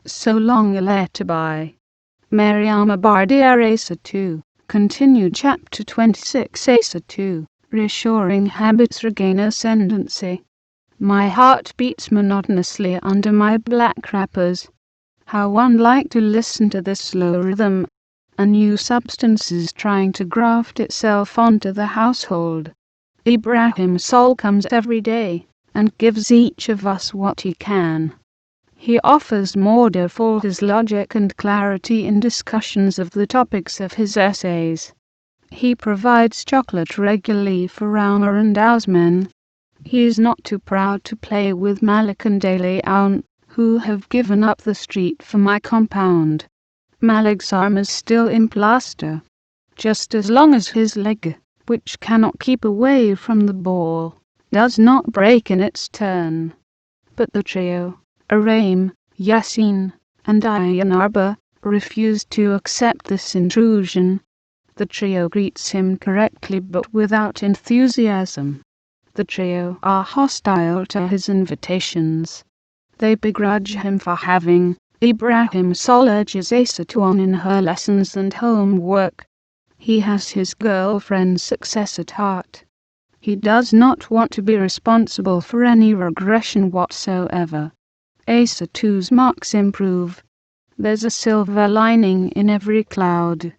So long a letter by Mariama Bâ 2. Continued Chapter 26 Asa 2. Reassuring habits regain ascendancy. My heart beats monotonously under my black wrappers. How one like to listen to this slow rhythm. A new substance is trying to graft itself onto the household. Ibrahim Sol comes every day and gives each of us what he can. He offers more for his logic and clarity in discussions of the topics of his essays. He provides chocolate regularly for Rama and Ausman. He is not too proud to play with Malik and De Leon, who have given up the street for my compound. Malik's arm is still in plaster, just as long as his leg, which cannot keep away from the ball, does not break in its turn. But the trio, Aram, Yasin, and Arba, refuse to accept this intrusion. The trio greets him correctly but without enthusiasm. The trio are hostile to his invitations. They begrudge him for having Ibrahim Sol urges Asa on in her lessons and homework. He has his girlfriend's success at heart. He does not want to be responsible for any regression whatsoever. Asa 2's marks improve. There's a silver lining in every cloud.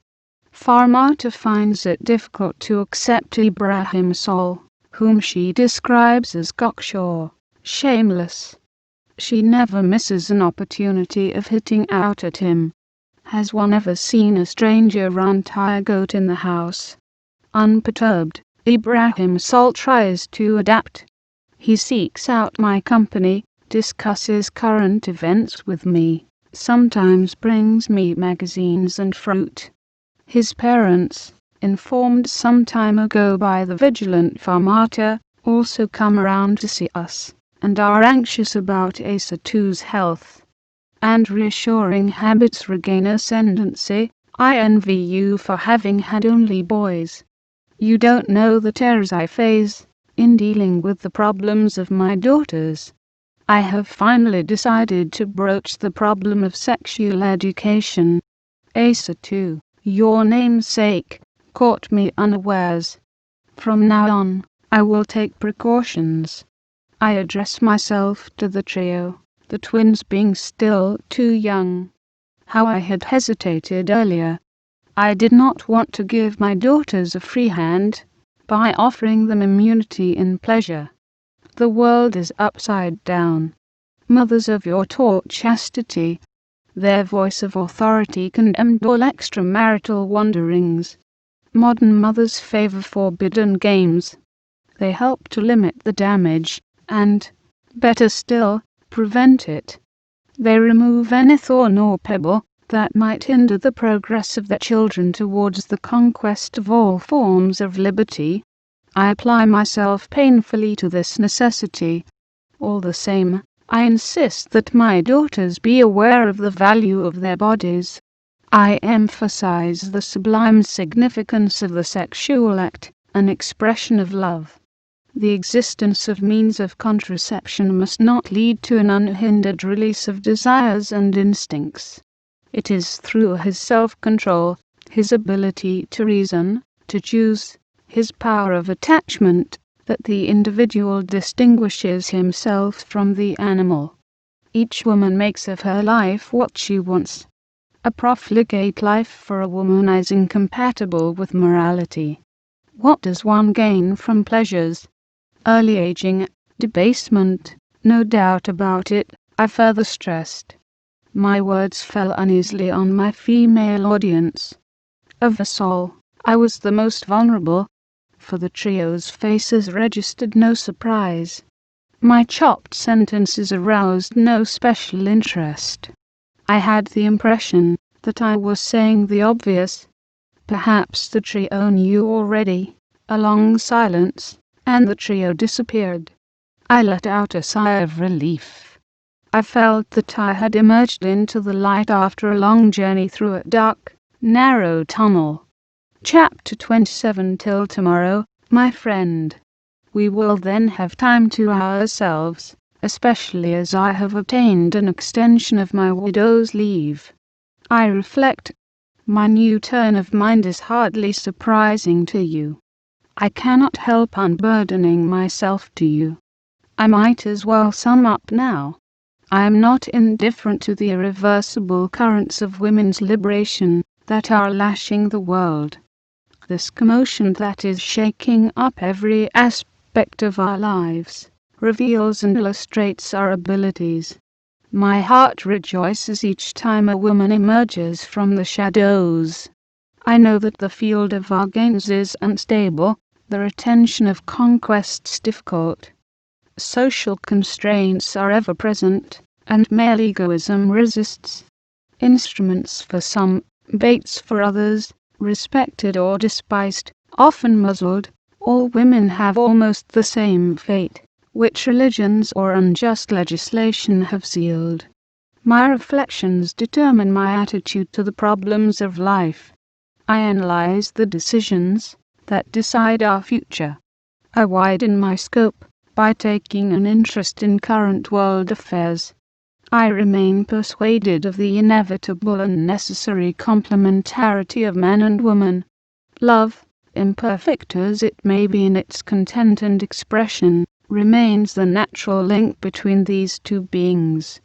Farmata finds it difficult to accept Ibrahim Sol, whom she describes as cocksure, shameless. She never misses an opportunity of hitting out at him. Has one ever seen a stranger run tie a goat in the house? Unperturbed, Ibrahim Sol tries to adapt. He seeks out my company, discusses current events with me, sometimes brings me magazines and fruit. His parents, informed some time ago by the vigilant Farmata, also come around to see us, and are anxious about Asa 2's health. And reassuring habits regain ascendancy. I envy you for having had only boys. You don't know the terrors I face in dealing with the problems of my daughters. I have finally decided to broach the problem of sexual education. Asa 2, your namesake, caught me unawares. From now on, I will take precautions. I address myself to the trio, the twins being still too young. How I had hesitated earlier. I did not want to give my daughters a free hand by offering them immunity in pleasure. The world is upside down. Mothers of yore taught chastity. Their voice of authority condemned all extramarital wanderings. Modern mothers favor forbidden games. They help to limit the damage and, better still, prevent it. They remove any thorn or pebble that might hinder the progress of their children towards the conquest of all forms of liberty. I apply myself painfully to this necessity. All the same, I insist that my daughters be aware of the value of their bodies. I emphasize the sublime significance of the sexual act, an expression of love. The existence of means of contraception must not lead to an unhindered release of desires and instincts. It is through his self-control, his ability to reason, to choose, his power of attachment, that the individual distinguishes himself from the animal. Each woman makes of her life what she wants. A profligate life for a woman is incompatible with morality. What does one gain from pleasures? Early aging, debasement, no doubt about it, I further stressed. My words fell uneasily on my female audience. Of us all, I was the most vulnerable, for the trio's faces registered no surprise. My chopped sentences aroused no special interest. I had the impression that I was saying the obvious. Perhaps the trio knew already. A long silence, and the trio disappeared. I let out a sigh of relief. I felt that I had emerged into the light after a long journey through a dark, narrow tunnel. Chapter 27. Till tomorrow, my friend. We will then have time to ourselves, especially as I have obtained an extension of my widow's leave. I reflect, my new turn of mind is hardly surprising to you. I cannot help unburdening myself to you. I might as well sum up now. I am not indifferent to the irreversible currents of women's liberation that are lashing the world. This commotion that is shaking up every aspect of our lives reveals and illustrates our abilities. My heart rejoices each time a woman emerges from the shadows. I know that the field of our gains is unstable, the retention of conquests difficult. Social constraints are ever present, and male egoism resists. Instruments for some, baits for others, respected or despised, often muzzled, all women have almost the same fate, which religions or unjust legislation have sealed. My reflections determine my attitude to the problems of life. I analyze the decisions that decide our future. I widen my scope by taking an interest in current world affairs. I remain persuaded of the inevitable and necessary complementarity of man and woman. Love, imperfect as it may be in its content and expression, remains the natural link between these two beings.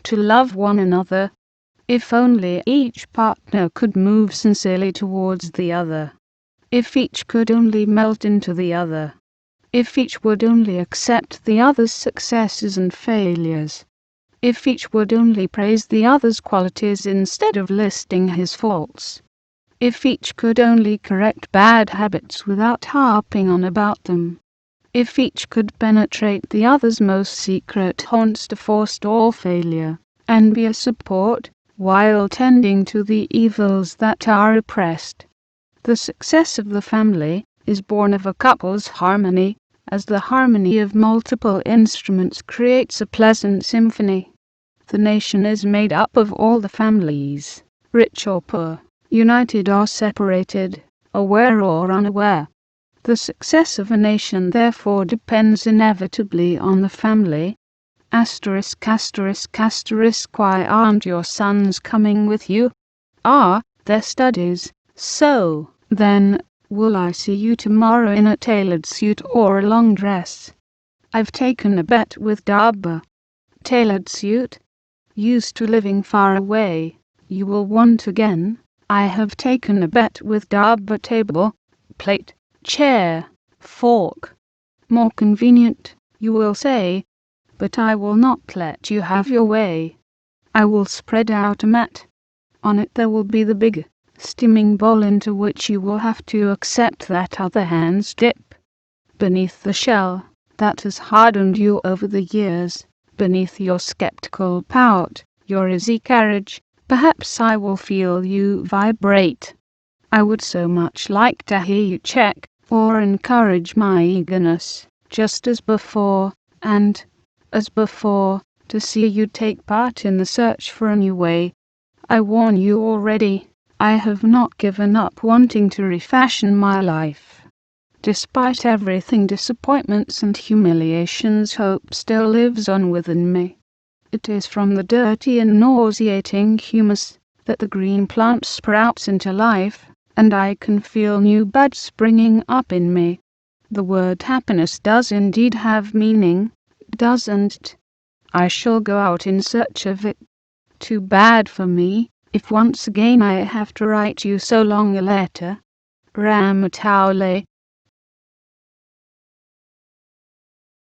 To love one another, if only each partner could move sincerely towards the other. If each could only melt into the other. If each would only accept the other's successes and failures. If each would only praise the other's qualities instead of listing his faults. If each could only correct bad habits without harping on about them. If each could penetrate the other's most secret haunts to forestall failure, and be a support, while tending to the evils that are oppressed. The success of the family is born of a couple's harmony, as the harmony of multiple instruments creates a pleasant symphony. The nation is made up of all the families, rich or poor, united or separated, aware or unaware. The success of a nation therefore depends inevitably on the family. Why aren't your sons coming with you? Ah, their studies. So, then, will I see you tomorrow in a tailored suit or a long dress? I've taken a bet with Daba. Tailored suit? Used to living far away, you will want again. I have taken a bet with Daba. Table, plate, chair, fork. More convenient, you will say, but I will not let you have your way. I will spread out a mat. On it there will be the big, steaming bowl into which you will have to accept that other hand's dip. Beneath the shell that has hardened you over the years, beneath your skeptical pout, your easy carriage, perhaps I will feel you vibrate. I would so much like to hear you check or encourage my eagerness, just as before, and, as before, to see you take part in the search for a new way. I warn you already, I have not given up wanting to refashion my life. Despite everything, disappointments and humiliations, hope still lives on within me. It is from the dirty and nauseating humus that the green plant sprouts into life, and I can feel new buds springing up in me. The word happiness does indeed have meaning, doesn't it? I shall go out in search of it. Too bad for me, if once again I have to write you so long a letter. Ramataule.